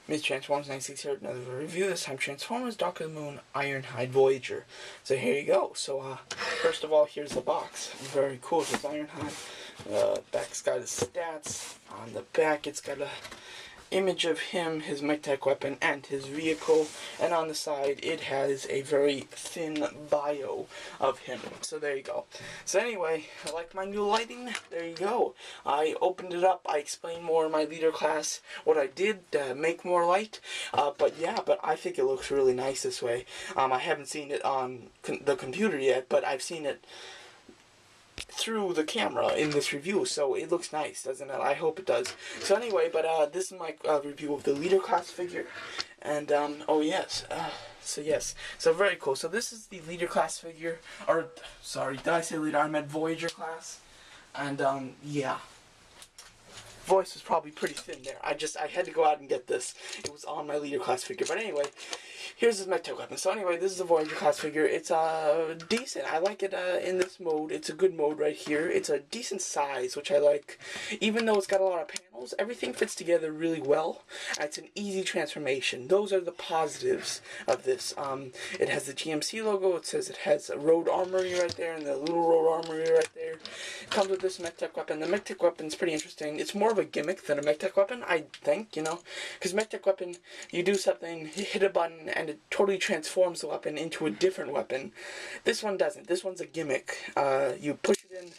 Miss Transformers 96 here with another review. This time Transformers Dark of the Moon Ironhide Voyager. So here you go. So first of all, here's the box. Very cool. It's Ironhide. Back's got his stats. On the back it's got a image of him, his mech-tech weapon, and his vehicle, and on the side it has a very thin bio of him. So there you go. So anyway, I like my new lighting. There you go. I opened it up. I explained more in my leader class what I did to make more light. But I think it looks really nice this way. I haven't seen it on the computer yet, but I've seen it through the camera in this review, so it looks nice, doesn't it? I hope it does. So anyway, this is my review of the leader class figure, and so very cool. So this is the leader class figure, or sorry, did I say leader? I meant Voyager class, and voice was probably pretty thin there. I had to go out and get this. It was on my leader class figure. But anyway, here's his mech-tech weapon. So anyway, this is the Voyager class figure. It's decent. I like it in this mode. It's a good mode right here. It's a decent size, which I like. Even though it's got a lot of panels, everything fits together really well. It's an easy transformation. Those are the positives of this. It has the GMC logo. It says it has a road armory right there, and the little road armory right there. It comes with this mech-tech weapon. The mech-tech weapon is pretty interesting. It's more of a gimmick than a mech-tech weapon, I think, because mech-tech weapon, you do something, you hit a button, and it totally transforms the weapon into a different weapon. This one doesn't. This one's a gimmick. You push it in,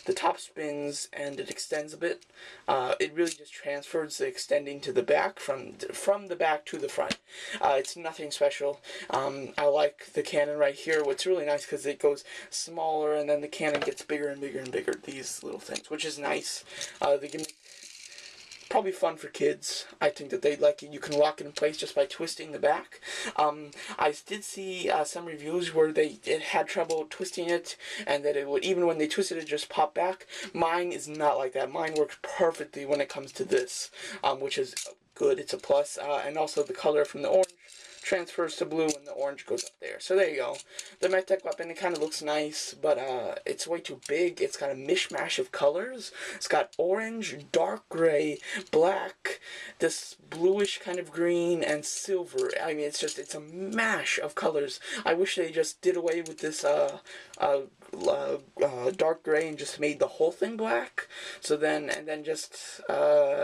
the top spins, and it extends a bit. It really just transfers the extending to the back, from the back to the front. It's nothing special. I like the cannon right here. What's really nice, because it goes smaller, and then the cannon gets bigger and bigger and bigger, these little things, which is nice. The gimmick, probably fun for kids. I think that they'd like it. You can lock it in place just by twisting the back. I did see some reviews where it had trouble twisting it, and that it would, even when they twisted it, just pop back. Mine is not like that. Mine works perfectly when it comes to this, which is good. It's a plus. And also the color from the orange transfers to blue, and the orange goes up there. So there you go. The mech-tech weapon, it kind of looks nice, but it's way too big. It's got a mishmash of colors. It's got orange, dark gray, black, this bluish kind of green, and silver. I mean, it's a mash of colors. I wish they just did away with this dark gray and just made the whole thing black. And then just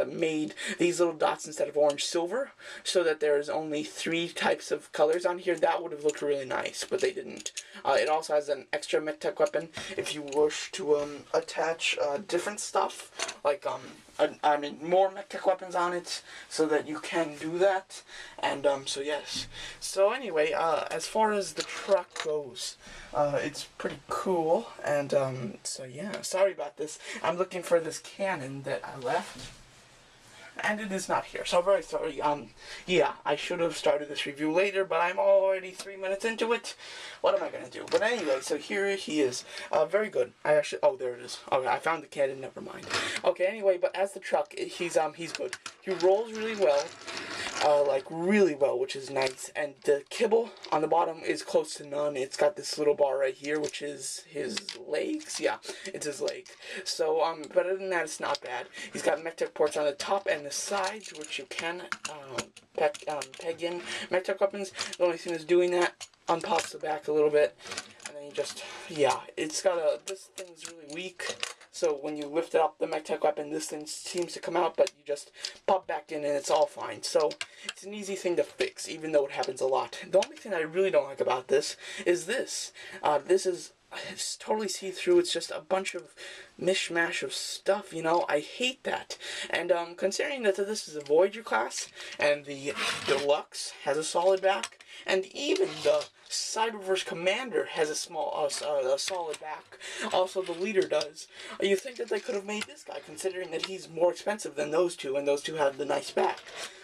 made these little dots instead of orange silver, so that there's only 3 types of colors on here. That would have looked really nice, but they didn't. It also has an extra mech-tech weapon if you wish to attach different stuff, like more mech-tech weapons on it, so that you can do that. And yes. So anyway, as far as the truck goes, it's pretty cool. And sorry about this. I'm looking for this cannon that I left, and it is not here, so very sorry. I should have started this review later, but I'm already 3 minutes into it. What am I gonna do? But anyway, so here he is. Very good. There it is. Okay, I found the cannon, never mind. Okay, anyway, but as the truck, he's good. He rolls really well. Really well, which is nice. And the kibble on the bottom is close to none. It's got this little bar right here, which is his legs. Yeah, it's his leg. So, but other than that, it's not bad. He's got mech-tech ports on the top and the sides, which you can peg in mech-tech weapons. The only thing is doing that unpops the back a little bit, and then you just, this thing's really weak. So when you lift up the mech-tech weapon, this thing seems to come out, but you just pop back in and it's all fine. So it's an easy thing to fix, even though it happens a lot. The only thing I really don't like about this is this. It's totally see-through. It's just a bunch of mishmash of stuff, I hate that. And considering that this is a Voyager class, and the Deluxe has a solid back, and even the Cyberverse Commander has a solid back. Also, the leader does. You think that they could have made this guy, considering that he's more expensive than those two, and those two have the nice back.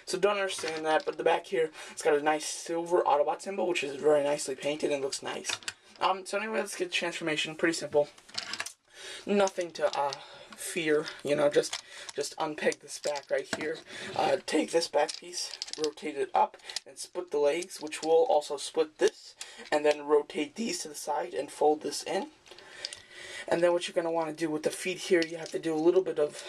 So don't understand that, but the back here, it's got a nice silver Autobot symbol, which is very nicely painted and looks nice. So anyway, let's get transformation. Pretty simple. Nothing to fear, just unpeg this back right here. Take this back piece, rotate it up, and split the legs, which will also split this, and then rotate these to the side and fold this in. And then what you're going to want to do with the feet here, you have to do a little bit of,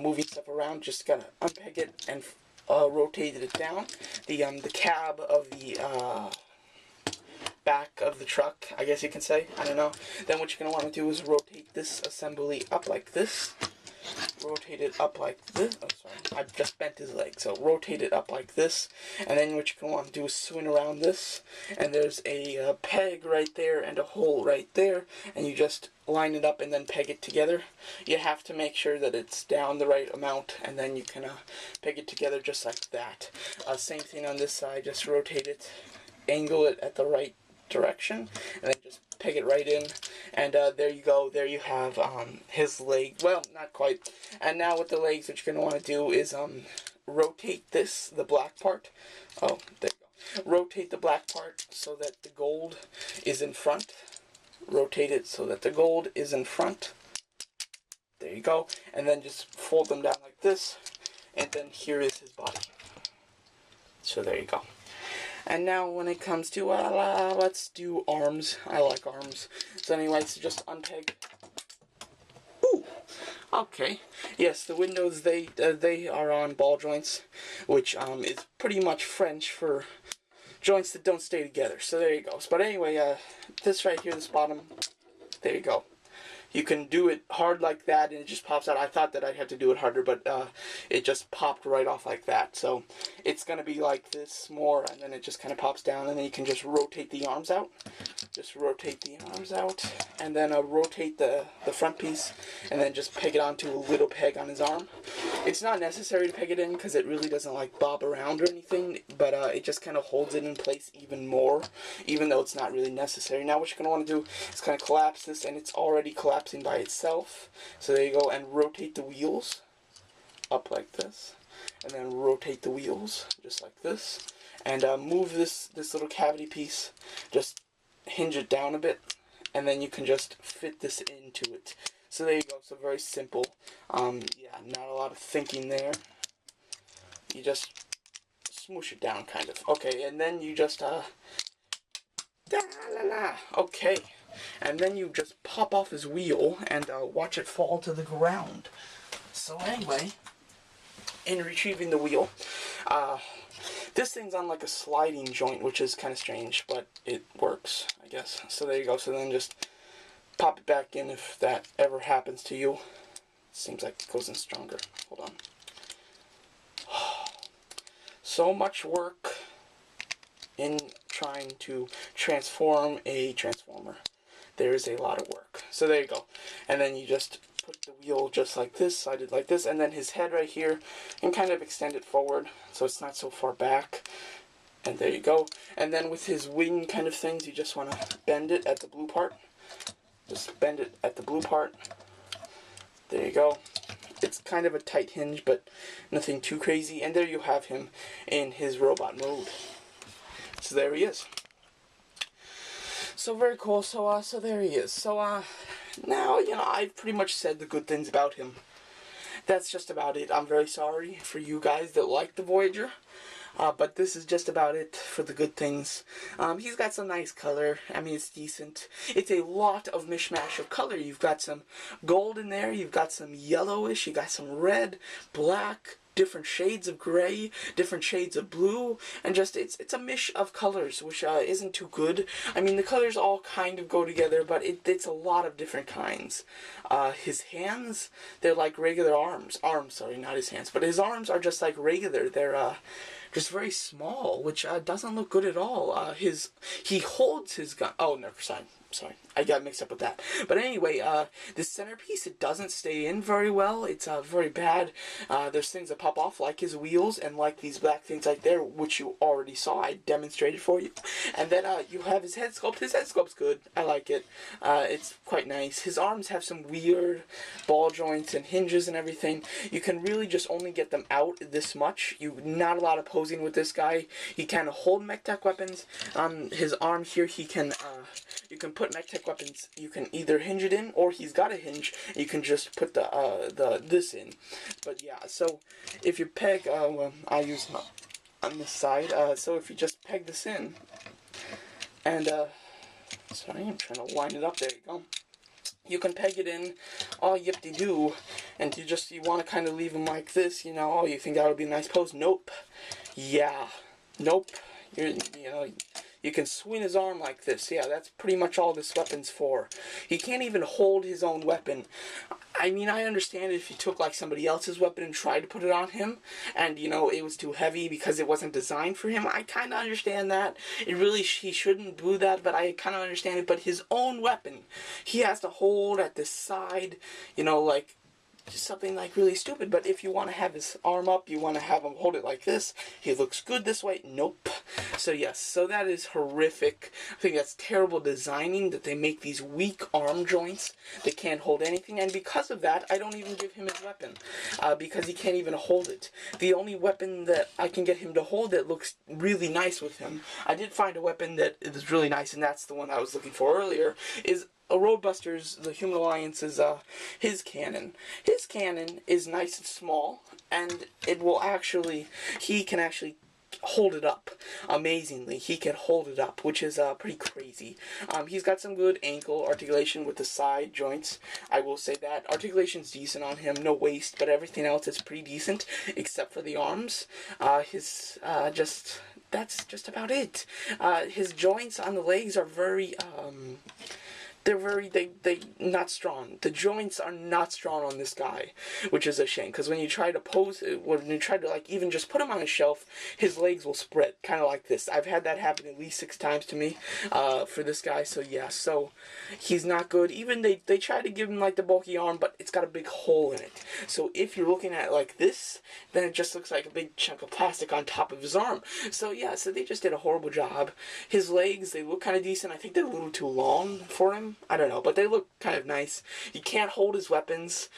moving stuff around. Just got to unpeg it and rotated it down. The cab of the back of the truck, I guess you can say. I don't know. Then what you're going to want to do is rotate this assembly up like this. Rotate it up like this. Oh, sorry. I just bent his leg. So rotate it up like this. And then what you're going to want to do is swing around this. And there's a peg right there and a hole right there. And you just line it up and then peg it together. You have to make sure that it's down the right amount. And then you can peg it together just like that. Same thing on this side. Just rotate it. Angle it at the right direction. And then just peg it right in, and there you go. There you have his leg. Well, not quite. And now with the legs, what you're going to want to do is rotate this, the black part. Oh, there you go. Rotate the black part so that the gold is in front. Rotate it so that the gold is in front. There you go. And then just fold them down like this, and then here is his body. So there you go. And now when it comes to, let's do arms. I like arms. So anyway, so just unpeg. Ooh, okay. Yes, the windows, they are on ball joints, which is pretty much French for joints that don't stay together. So there you go. But anyway, this right here, this bottom, there you go. You can do it hard like that and it just pops out. I thought that I'd have to do it harder, but it just popped right off like that. So it's going to be like this more, and then it just kind of pops down, and then you can just rotate the arms out. Just rotate the arms out, and then rotate the front piece, and then just peg it onto a little peg on his arm. It's not necessary to peg it in because it really doesn't like bob around or anything, but it just kind of holds it in place even more, even though it's not really necessary. Now what you're going to want to do is kind of collapse this, and it's already collapsing by itself. So there you go, and rotate the wheels up like this, and then rotate the wheels just like this, and move this little cavity piece, just hinge it down a bit, and then you can just fit this into it. So there you go. So very simple. Yeah, not a lot of thinking there. You just smoosh it down, kind of. Okay, and then you just okay, and then you just pop off his wheel and watch it fall to the ground. So anyway, in retrieving the wheel, this thing's on like a sliding joint, which is kind of strange, but it works, I guess. So there you go. So then just pop it back in if that ever happens to you. Seems like it goes in stronger. Hold on. So much work in trying to transform a transformer. There is a lot of work. So there you go. And then you just put the wheel just like this, sided like this, and then his head right here, and kind of extend it forward so it's not so far back. And there you go. And then with his wing kind of things, you just want to bend it at the blue part. Just bend it at the blue part. There you go. It's kind of a tight hinge, but nothing too crazy. And there you have him in his robot mode. So there he is. So very cool. So there he is. So now, you know, I've pretty much said the good things about him. That's just about it. I'm very sorry for you guys that like the Voyager. But this is just about it for the good things. He's got some nice color. I mean, it's decent. It's a lot of mishmash of color. You've got some gold in there. You've got some yellowish. You got some red, black, different shades of gray, different shades of blue, and just it's a mish of colors, which isn't too good. I mean, the colors all kind of go together, but it's a lot of different kinds. His hands, they're like regular arms. Sorry, not his hands, but his arms are just like regular. They're just very small, which doesn't look good at all. He holds his gun. Oh, never mind. Sorry, I got mixed up with that. But anyway, this centerpiece, it doesn't stay in very well. It's very bad. There's things that pop off, like his wheels, and like these black things right there, which you already saw. I demonstrated for you. And then you have his head sculpt. His head sculpt's good. I like it. It's quite nice. His arms have some weird ball joints and hinges and everything. You can really just only get them out this much. Not a lot of posing with this guy. He can hold mech tech weapons. His arm here, you can put mech tech weapons. You can either hinge it in, or he's got a hinge. You can just put this in. But yeah, so if you peg, well, I use on this side. So if you just peg this in, and sorry, I'm trying to line it up. There you go. you can peg it in all yip-de-doo, and you want to kind of leave him like this, you know. Oh, you think that would be a nice pose? Nope. Yeah. Nope. You know, you can swing his arm like this. Yeah, that's pretty much all this weapon's for. He can't even hold his own weapon. I mean, I understand if you took, like, somebody else's weapon and tried to put it on him, and, you know, it was too heavy because it wasn't designed for him. I kind of understand that. He shouldn't do that, but I kind of understand it. But his own weapon, he has to hold at this side, you know, like, just something like really stupid. But if you want to have his arm up, you want to have him hold it like this, he looks good this way. Nope. So yes, so that is horrific. I think that's terrible designing, that they make these weak arm joints that can't hold anything, and because of that, I don't even give him his weapon, because he can't even hold it. The only weapon that I can get him to hold that looks really nice with him, I did find a weapon that is really nice, and that's the one I was looking for earlier, is a Roadbuster's, the Human Alliance's, his cannon. His cannon is nice and small, and he can actually hold it up. Amazingly, he can hold it up, which is pretty crazy. He's got some good ankle articulation with the side joints. I will say that. Articulation's decent on him, no waist, but everything else is pretty decent, except for the arms. That's just about it. His joints on the legs are very, they not strong. The joints are not strong on this guy, which is a shame, because when you try to like even just put him on a shelf, his legs will spread, kind of like this. I've had that happen at least 6 times to me, for this guy, so yeah, so he's not good. Even they try to give him like the bulky arm, but it's got a big hole in it. So if you're looking at it like this, then it just looks like a big chunk of plastic on top of his arm. So yeah, so they just did a horrible job. His legs, they look kind of decent. I think they're a little too long for him. I don't know, but they look kind of nice. He can't hold his weapons.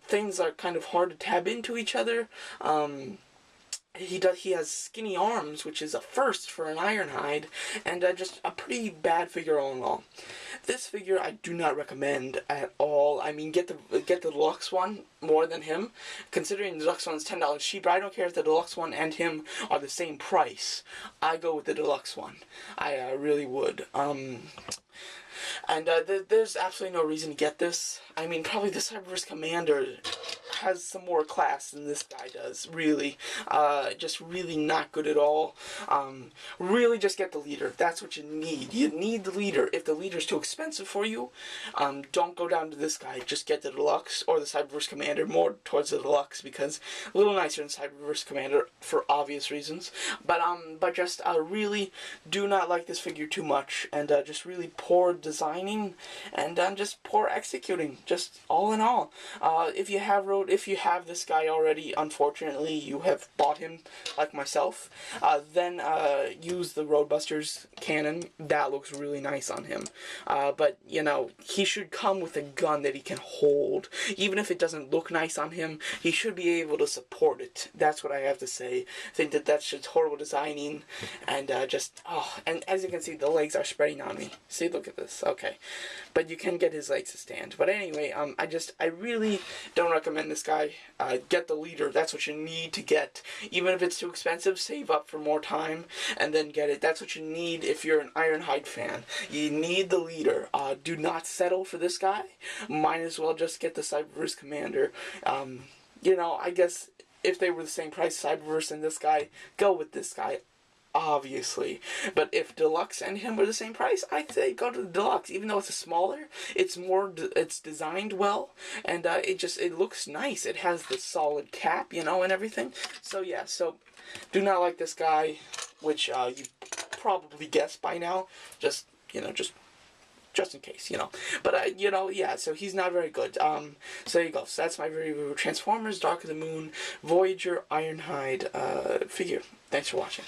Things are kind of hard to tab into each other. He has skinny arms, which is a first for an Ironhide, and just a pretty bad figure all in all. This figure I do not recommend at all. I mean, get the deluxe one more than him. Considering the deluxe one's $10 cheaper, I don't care if the deluxe one and him are the same price. I go with the deluxe one. I really would. And there's absolutely no reason to get this. I mean, probably the Cyberverse Commander has some more class than this guy does, really. Just really not good at all. Really just get the leader. That's what you need. You need the leader. If the leader's too expensive for you, don't go down to this guy. Just get the deluxe or the Cyberverse Commander, more towards the deluxe, because a little nicer than Cyberverse Commander for obvious reasons. But just really do not like this figure too much, and just really poor designing, and just poor executing, just all in all. If you have this guy already, unfortunately you have bought him like myself, then use the Roadbuster's cannon. That looks really nice on him, but you know, he should come with a gun that he can hold. Even if it doesn't look nice on him, he should be able to support it. That's what I have to say. I think that's just horrible designing, and and as you can see, the legs are spreading on me. See, look at this. Okay, but you can get his legs to stand. But anyway, I really don't recommend this guy. Get the leader. That's what you need to get. Even if it's too expensive, save up for more time and then get it. That's what you need if you're an Ironhide fan. You need the leader. Do not settle for this guy. Might as well just get the Cyberverse Commander. You know, I guess if they were the same price, Cyberverse and this guy, go with this guy, obviously. But if Deluxe and him were the same price, I'd say go to the Deluxe. Even though it's a smaller, it's designed well, and it looks nice. It has the solid cap, you know, and everything. So yeah, so do not like this guy, which you probably guessed by now. Just in case, you know. But, you know, yeah, so he's not very good. So there you go. So that's my review of Transformers Dark of the Moon Voyager Ironhide figure. Thanks for watching.